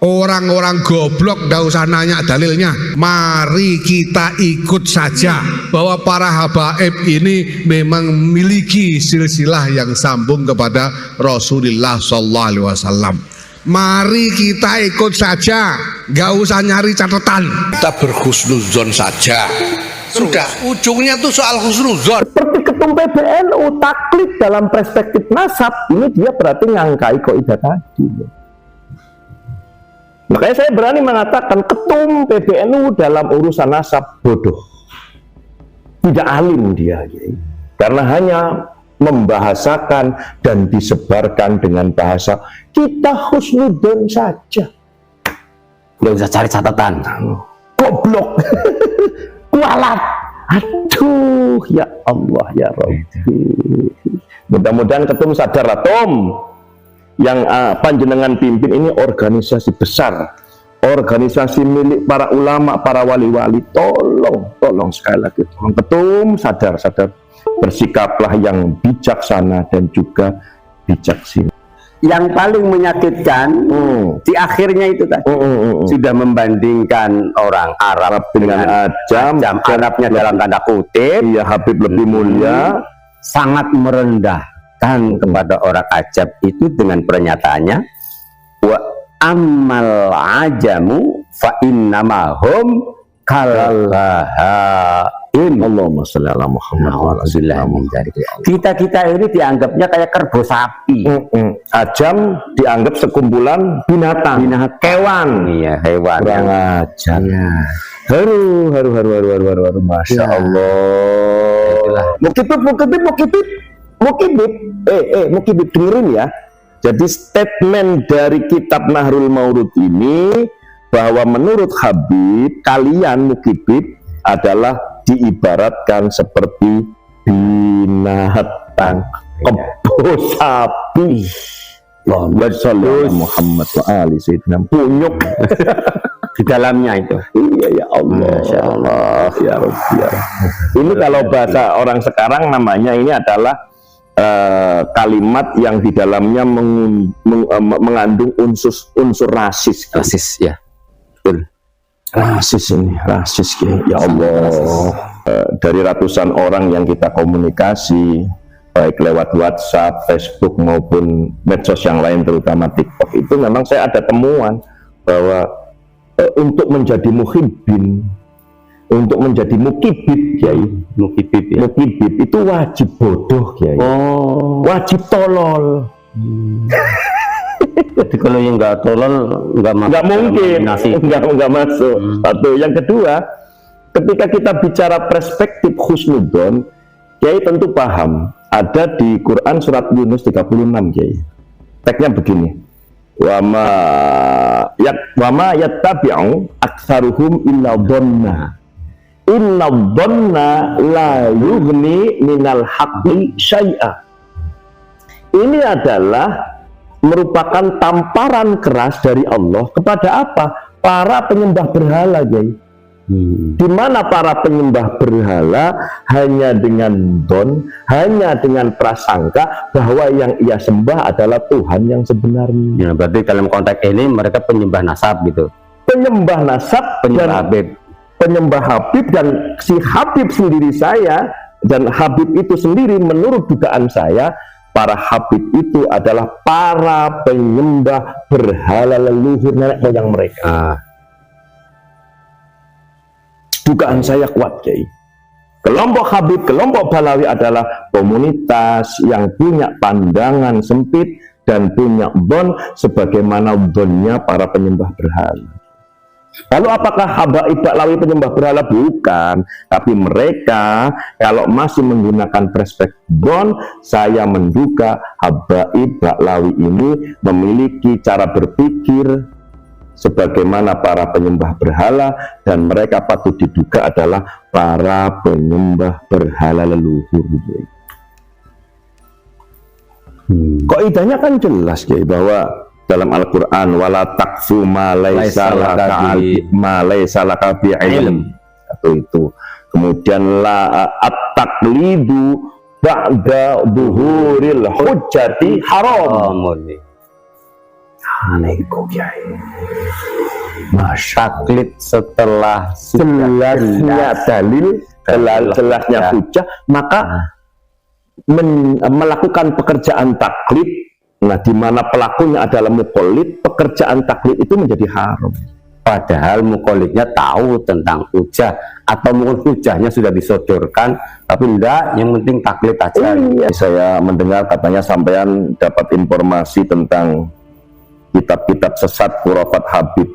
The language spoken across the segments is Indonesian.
Orang-orang goblok nggak usah nanya dalilnya. Mari kita ikut saja bahwa para habaib ini memang memiliki silsilah yang sambung kepada Rasulullah Sallallahu Alaihi Wasallam. Mari kita ikut saja, nggak usah nyari catatan. Kita berhusnuzon saja. Sudah, ujungnya tuh soal husnuzon. Seperti ketum PBNU taklid dalam perspektif nasab, ini dia berarti ngangkai kaidah tadi. Makanya saya berani mengatakan ketum PBNU dalam urusan nasab bodoh, tidak alim dia, karena hanya membahasakan dan disebarkan dengan bahasa kita husnudon saja, nggak usah cari catatan. Goblok, kualat, aduh ya Allah ya Rabbi. Mudah-mudahan ketum sadar lah, Tom, yang panjenengan pimpin ini organisasi besar, organisasi milik para ulama, para wali-wali. Tolong sekali lagi, tolong ketum sadar, bersikaplah yang bijaksana dan juga bijaksana. Yang paling menyakitkan di akhirnya itu tadi sudah membandingkan orang Arab dengan Ajam, Arabnya dalam tanda kutip, ya Habib lebih mulia, sangat merendahkan kepada orang Ajam itu dengan pernyataannya wa ammal ajamu fa innamahum kalahaim. Allahumma sholli ala Muhammad. Kita ini dianggapnya kayak kerbau sapi. Ajam dianggap sekumpulan binatang, kewan. Iya, hewan. Kurang ajar. Ya. Haru, masya Allah. Mukibib, dengerin ya. Jadi statement dari kitab Nahrul Maurud ini bahwa menurut Habib, kalian Mukibib adalah diibaratkan seperti binatang, kebo sapi. Muhammad wa ali sayyidina, punyuk di dalamnya itu. Iya ya Allah, Masya Allah ya Rabbi, ya Rabbi. Ini kalau bahasa orang sekarang namanya ini adalah kalimat yang di dalamnya mengandung unsur rasis. Rasis ya, betul. Rasis ya Allah. Dari ratusan orang yang kita komunikasi baik lewat WhatsApp, Facebook maupun medsos yang lain terutama TikTok, itu memang saya ada temuan bahwa untuk menjadi muhibbin, untuk menjadi mukibib, Kiai, mukibib itu wajib bodoh, Kiai. Wajib tolol. Jadi kalau yang nggak tolol nggak mungkin, nggak masuk. Satu. Yang kedua, ketika kita bicara perspektif husnudon, Kiai tentu paham. Ada di Quran surat Yunus 36, Kiai. Teksnya begini. Wa ma yattabi'u aktsaruhum illa dhanna. Inna dhanna la yughni minal haqqi syai'a. Ini adalah merupakan tamparan keras dari Allah kepada apa? Para penyembah berhala, Kiai. Di mana para penyembah berhala hanya dengan don, hanya dengan prasangka bahwa yang ia sembah adalah Tuhan yang sebenarnya. Ya, berarti dalam konteks ini mereka penyembah nasab gitu. Penyembah nasab, penyembah Habib. Penyembah Habib, dan si Habib sendiri saya, dan Habib itu sendiri menurut dugaan saya, para Habib itu adalah para penyembah berhala leluhur nenek moyang mereka. Dugaan saya kuat, Kiai. Kelompok Habib, kelompok Balawi adalah komunitas yang punya pandangan sempit dan punya don sebagaimana donnya para penyembah berhala. Lalu apakah Habaib Balawi penyembah berhala? Bukan. Tapi mereka kalau masih menggunakan perspektif don, saya menduga Habaib Balawi ini memiliki cara berpikir sebagaimana para penyembah berhala, dan mereka patut diduga adalah para penyembah berhala leluhur. Kaidahnya kan jelas, Kiai, bahwa dalam Al-Quran wala taqfu ma laisa laka bi ilm, atau itu. Kemudian la at-taqlidu ba'da dhuhuril hujjati haram. iku Kiai. Taklid setelah Jelasnya dalil, jelasnya hujah, maka melakukan pekerjaan taklid, nah di mana pelakunya adalah muqallid, pekerjaan taklid itu menjadi haram. Padahal muqallidnya tahu tentang hujah, atau mungkin hujahnya sudah disodorkan, tapi enggak, yang penting taklid aja. Iya, saya mendengar katanya sampean dapat informasi tentang kitab-kitab sesat khurafat Habib.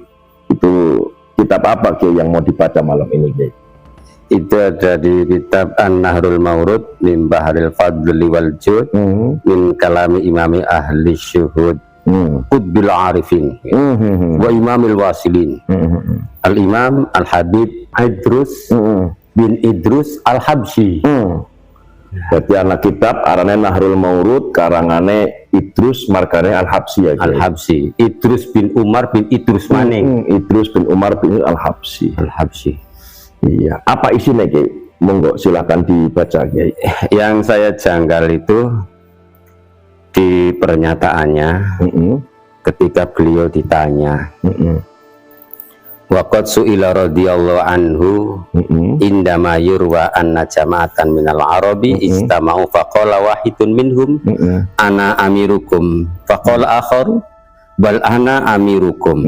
Itu kitab apa Kiai yang mau dibaca malam ini Kiai? Itu ada di kitab An-Nahrul Mawrud min Baharil Fadli wal Jud min kalami imami ahli syuhud Qutbil Arifin wa imamil wasilin al-imam al-Habib Idrus bin Idrus al-Habsyi. Berarti anak kitab arane Nahrul Mawrud karangane Idrus margane Al-Habsyi ya. Al-Habsyi, Idrus bin Umar bin Idrus Maning. Idrus bin Umar bin Al-Habsyi. Al-Habsyi. Iya, apa isinya Kiai? Monggo silakan dibaca Kiai. Yang saya janggal itu di pernyataannya ketika beliau ditanya waqad su'ila radhiyallahu anhu indama yurwa anna jama'atan minal arabi istama'u faqala wahidun minhum ana amirukum faqala akharu bal ana amirukum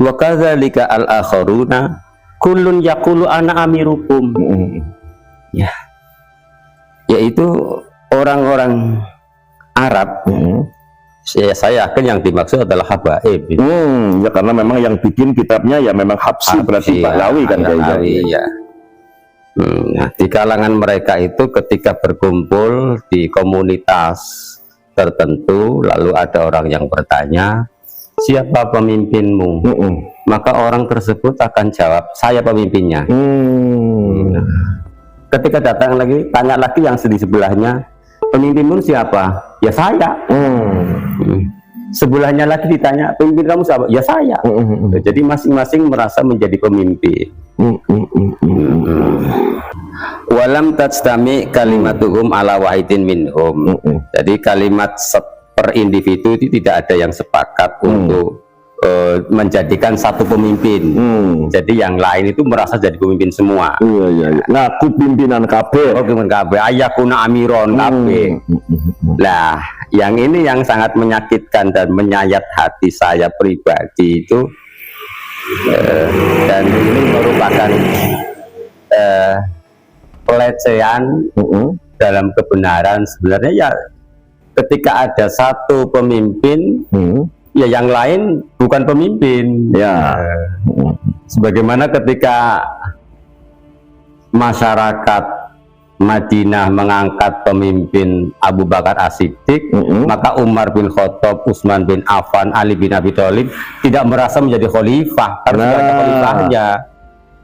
wa kadzalika al akharuna kullun yaqulu ana amirukum. Ya, yaitu orang-orang Arab. Saya yakin yang dimaksud adalah habaib. Ya karena memang yang bikin kitabnya ya memang Habsyi, berarti Pahlawi kan Pahlawi, ya. Nah, di kalangan mereka itu ketika berkumpul di komunitas tertentu, lalu ada orang yang bertanya, siapa pemimpinmu? Maka orang tersebut akan jawab, saya pemimpinnya. Ketika datang lagi, tanya lagi yang di sebelahnya, pemimpinmu siapa? Ya saya. Sebelahnya lagi ditanya, pemimpin kamu siapa? Ya saya. Jadi masing-masing merasa menjadi pemimpin. Walam tajtami kalimatuhum ala wahidin minhum. Jadi kalimat per individu itu tidak ada yang sepakat untuk menjadikan satu pemimpin. Jadi yang lain itu merasa jadi pemimpin semua. Iya. Ngaku pimpinan KB. Oh, pimpinan KB. Ayakuna amiron KB. Lah, yang ini yang sangat menyakitkan dan menyayat hati saya pribadi itu, dan ini merupakan pelecehan dalam kebenaran. Sebenarnya ya, ketika ada satu pemimpin, ya yang lain bukan pemimpin. Ya, sebagaimana ketika masyarakat Madinah mengangkat pemimpin Abu Bakar As-Siddiq, maka Umar bin Khattab, Utsman bin Affan, Ali bin Abi Thalib tidak merasa menjadi khalifah karena ada khalifahnya.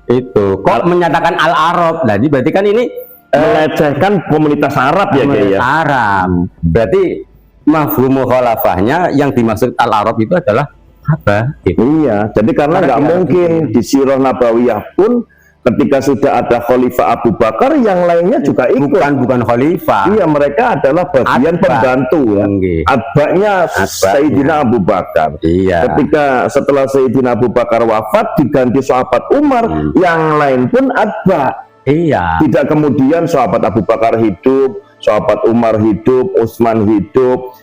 Itu kok menyatakan al-Arab. Nah, berarti kan ini melecehkan komunitas Arab ya, komunitas Arab. Berarti mafhum khalafahnya yang dimaksud al-Arab itu adalah apa? Iya, jadi karena nggak mungkin di Sirah Nabawiyah pun ketika sudah ada Khalifah Abu Bakar, yang lainnya juga ikut. Bukan khalifah. Iya, mereka adalah bagian pembantu ya. Atba'nya Sayyidina Abu Bakar. Iya. Ketika setelah Sayyidina Abu Bakar wafat diganti sahabat Umar, yang lain pun atba'. Iya. Tidak kemudian sahabat Abu Bakar hidup, sahabat Umar hidup, Utsman hidup,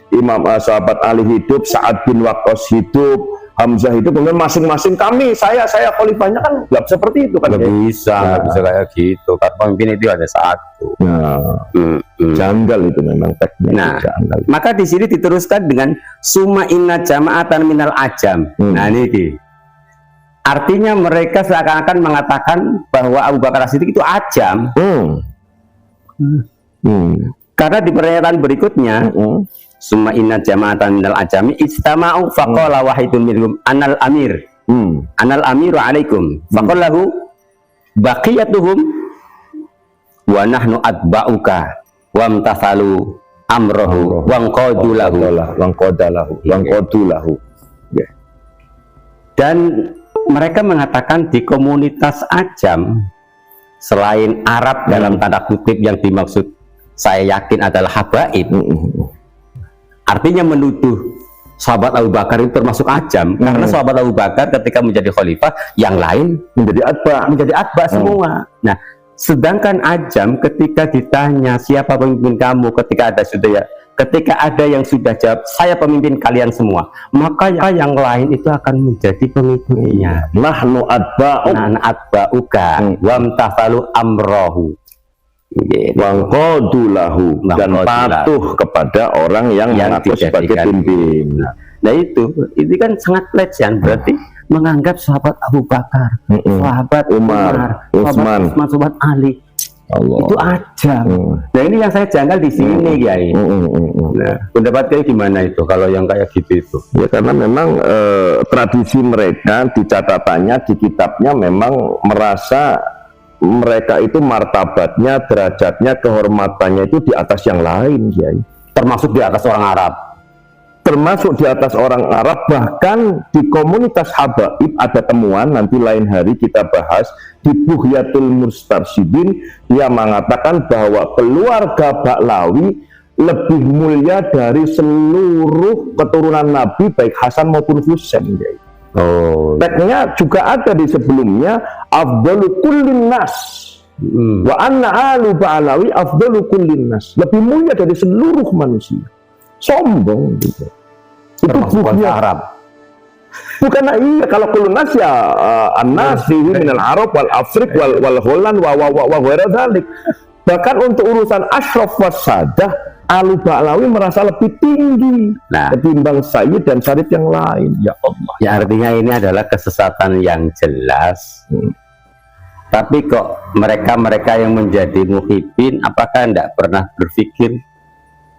sahabat Ali hidup, Sa'ad bin Waqqas hidup, Hamzah hidup, kemudian masing-masing saya khalifahnya, kan nggak seperti itu kan? Nggak bisa kayak gitu. Karena pemimpin itu ada satu. Janggal itu memang teknik. Janggal. Maka di sini diteruskan dengan summa inna jama'atan minal ajam. Nah ini artinya mereka seakan-akan mengatakan bahwa Abu Bakar As-Siddiq itu ajam. Karena di pernyataan berikutnya, summa inna jama'atan minal ajami istama'u faqala wahidun minhum anal amir. Anal amiru alaikum. Faqalahu baqiyatuhum wa nahnu atba'uka wa amtathalu amrahu wa anqadulahu. Dan mereka mengatakan di komunitas ajam selain Arab dalam tanda kutip yang dimaksud saya yakin adalah habaib, artinya menuduh sahabat Abu Bakar itu termasuk ajam, karena sahabat Abu Bakar ketika menjadi khalifah, yang lain menjadi atba semua. Nah, sedangkan ajam ketika ditanya siapa pemimpin kamu, ketika ada yang sudah jawab saya pemimpin kalian semua, maka yang lain itu akan menjadi pemimpinnya. Nahnu atba'uka wamtathalu amrohu, wangkodulahu, dan patuh kepada orang yang mengaku sebagai pemimpin. Nah itu kan sangat pelecehan, berarti menganggap sahabat Abu Bakar, sahabat Umar, Utsman, sahabat Ali, Allah, itu ajam. Nah ini yang saya janggal di sini, Kiai. Nah, pendapat Kiai gimana itu kalau yang kayak gitu itu? Ya karena memang tradisi mereka di catatannya, di kitabnya memang merasa mereka itu martabatnya, derajatnya, kehormatannya itu di atas yang lain, Kiai. Termasuk di atas orang Arab. Termasuk di atas orang Arab, bahkan di komunitas Habaib ada temuan, nanti lain hari kita bahas, di Buhyatul Mustarsyidin, dia mengatakan bahwa keluarga Ba'lawi lebih mulia dari seluruh keturunan Nabi, baik Hasan maupun Husain. Teksnya juga ada di sebelumnya, afdalu kullin nas wa anna alu Ba'lawi afdalu kullin nas, lebih mulia dari seluruh manusia. Sombong gitu. Itu bukan Arab. Bukan, iya, kalau kulunas ya an-nas fihi minal Arab wal Afrik wal Holland wa ghaira dzalik. Bahkan untuk urusan asyraf wasadah, Alu Ba'lawi merasa lebih tinggi ketimbang Sayyid dan Syarif yang lain. Ya Allah. Ya artinya ini adalah kesesatan yang jelas. Tapi kok mereka yang menjadi muhibbin, apakah tidak pernah berpikir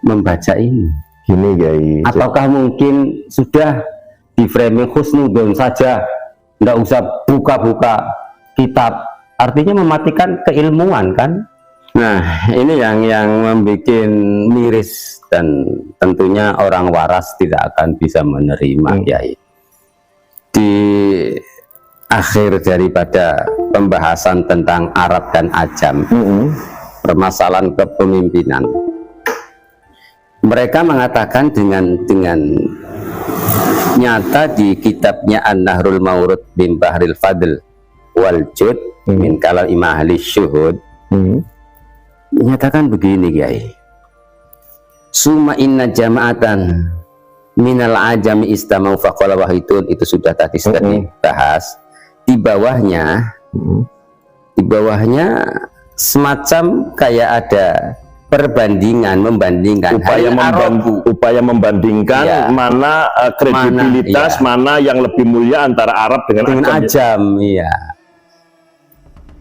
membaca ini? Gini, Kiai. Ataukah mungkin sudah di framing husnudon saja, tidak usah buka-buka kitab, artinya mematikan keilmuan kan? Nah ini yang membuat miris, dan tentunya orang waras tidak akan bisa menerima, Kiai. Di akhir daripada pembahasan tentang Arab dan Ajam, permasalahan kepemimpinan, mereka mengatakan dengan nyata di kitabnya An-Nahrul Mawrud bin Bahril Fadl wal Jud min kalam Imam Ahli Syuhud, menyatakan begini, Kiai. Summa inna jama'atan minal ajami istamau faqala wahidun, itu sudah tadi dibahas. Di bawahnya semacam kayak ada membandingkan upaya membandingkan mana kredibilitas, mana yang lebih mulia antara Arab dengan Ajam. Iya.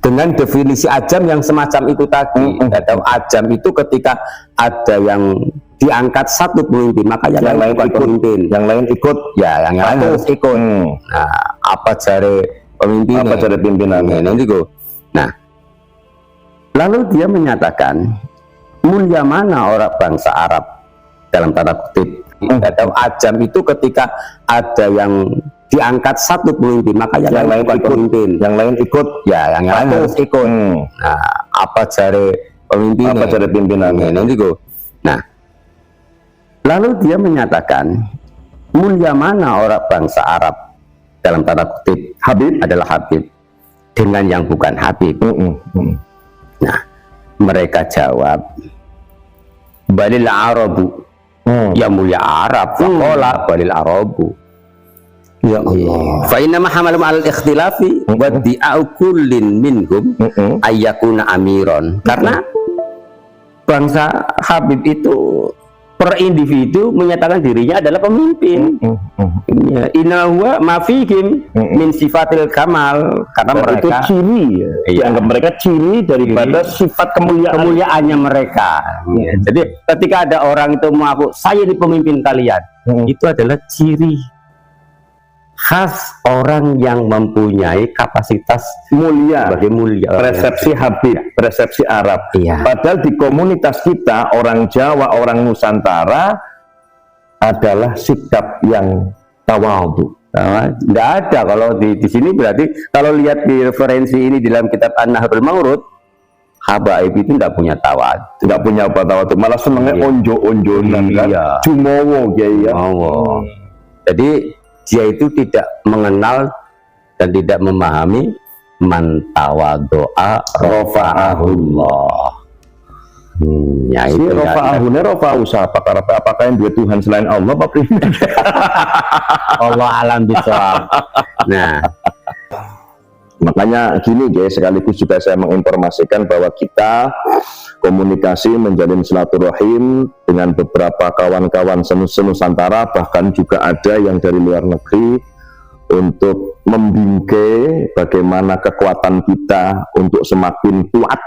Dengan definisi Ajam yang semacam itu tadi. Atau Ajam itu ketika ada yang diangkat satu pemimpin, maka yang lain ikut pemimpin. Yang lain ikut, ya, yang lain harus ikut. Nah, apa cara pemimpin? Apa cara pimpinannya? Nah, lalu dia menyatakan mulia mana orang bangsa Arab dalam tanda kutip atau Ajam itu ketika ada yang diangkat satu pemimpin, maka yang lain ikut pemimpin. Yang lain ikut, ya, yang lain harus ikut. Nah, apa cara pemimpin? Apa cara pimpinannya? Nah, lalu dia menyatakan mulia mana orang bangsa Arab dalam tanda kutip Habib adalah Habib dengan yang bukan Habib. Nah, mereka jawab balil Arabu, ya mulia Arab. Faqala balil Arabu, ya Allah. Fa inna ma hamalum al ikhtilafi wa di'u kullin minhum ayyakuna amiron, karena bangsa Habib itu per individu menyatakan dirinya adalah pemimpin. Inna huwa ma fihim min sifatil kamal, karena mereka itu ciri, dianggap mereka ciri daripada sifat kemuliaannya mereka. Jadi ketika ada orang itu mengaku saya ini pemimpin kalian, itu adalah ciri khas orang yang mempunyai kapasitas mulia, sebagai mulia, persepsi Habib, persepsi Arab. Padahal di komunitas kita, orang Jawa, orang Nusantara, adalah sikap yang tawadhu. Tidak ada kalau di sini. Berarti kalau lihat di referensi ini dalam kitab An-Nahrul Mawrud, Habaib itu tidak punya tawadhu, tidak punya apa tawadhu, malah senangnya onjo-onjonan, kan? Jumowo, Kiai, ya. Jadi dia itu tidak mengenal dan tidak memahami man tawaddo'a rafa'ahullah. Ya Si itu rofa'ahune rofa'u siapa? Apakah yang dia Tuhan selain Allah apa pribadi? Allah alam bisawab. Nah, makanya gini guys, sekaligus juga saya menginformasikan bahwa kita komunikasi menjalin silaturahim dengan beberapa kawan-kawan senusantara, bahkan juga ada yang dari luar negeri, untuk membingkai bagaimana kekuatan kita untuk semakin kuat.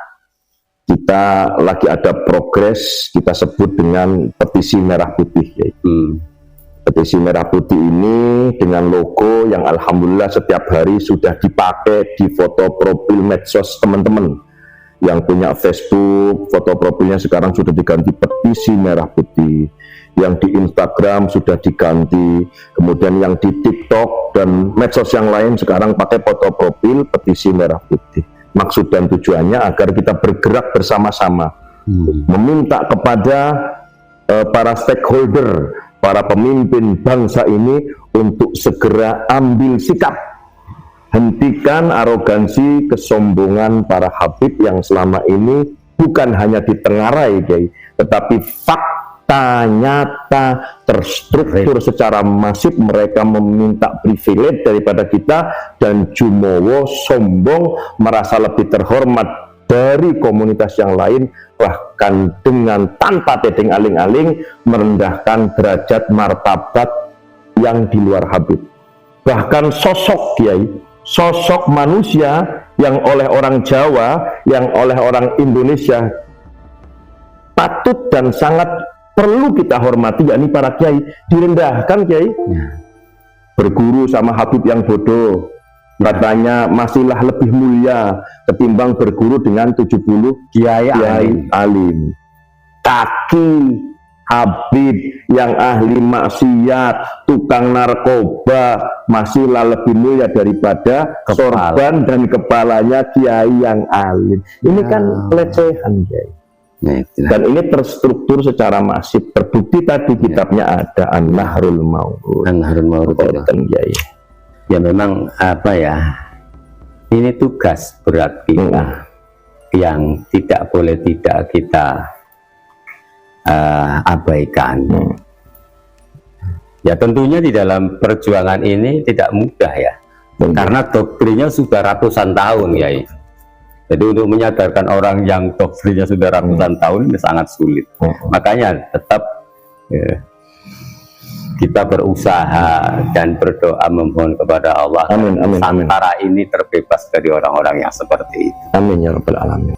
Kita lagi ada progres, kita sebut dengan petisi merah putih. Petisi merah putih ini dengan logo yang alhamdulillah setiap hari sudah dipakai di foto profil medsos teman-teman. Yang punya Facebook, foto profilnya sekarang sudah diganti petisi merah putih. Yang di Instagram sudah diganti, kemudian yang di TikTok dan medsos yang lain sekarang pakai foto profil petisi merah putih. Maksud dan tujuannya agar kita bergerak bersama-sama, meminta kepada para stakeholder, para pemimpin bangsa ini untuk segera ambil sikap, hentikan arogansi, kesombongan para habib yang selama ini bukan hanya ditengarai, tetapi fakta nyata terstruktur secara masif. Mereka meminta privilege daripada kita dan jumowo, sombong, merasa lebih terhormat dari komunitas yang lain, bahkan dengan tanpa tedeng aling-aling merendahkan derajat martabat yang di luar habib. Bahkan sosok kiai, sosok manusia yang oleh orang Jawa, yang oleh orang Indonesia patut dan sangat perlu kita hormati, yakni para kiai, direndahkan kiai. Berguru sama habib yang bodoh, katanya masihlah lebih mulia ketimbang berguru dengan 70 kiai alim. Kaki habib yang ahli maksiat, tukang narkoba masihlah lebih mulia daripada sorban dan kepalanya kiai yang alim. Ini kan pelecehan, kiai. Dan ini terstruktur secara masif, terbukti tadi kitabnya ada An-Nahrul Maurud. An-Nahrul Maurud ya memang apa ya, ini tugas berat kita yang tidak boleh tidak kita abaikan. Ya tentunya di dalam perjuangan ini tidak mudah ya, karena doktrinnya sudah ratusan tahun ya. Jadi untuk menyadarkan orang yang doktrinnya sudah ratusan tahun ini sangat sulit. Makanya tetap kita berusaha dan berdoa memohon kepada Allah, amin, amin, Nusantara ini terbebas dari orang-orang yang seperti itu. Amin ya rabbal alamin.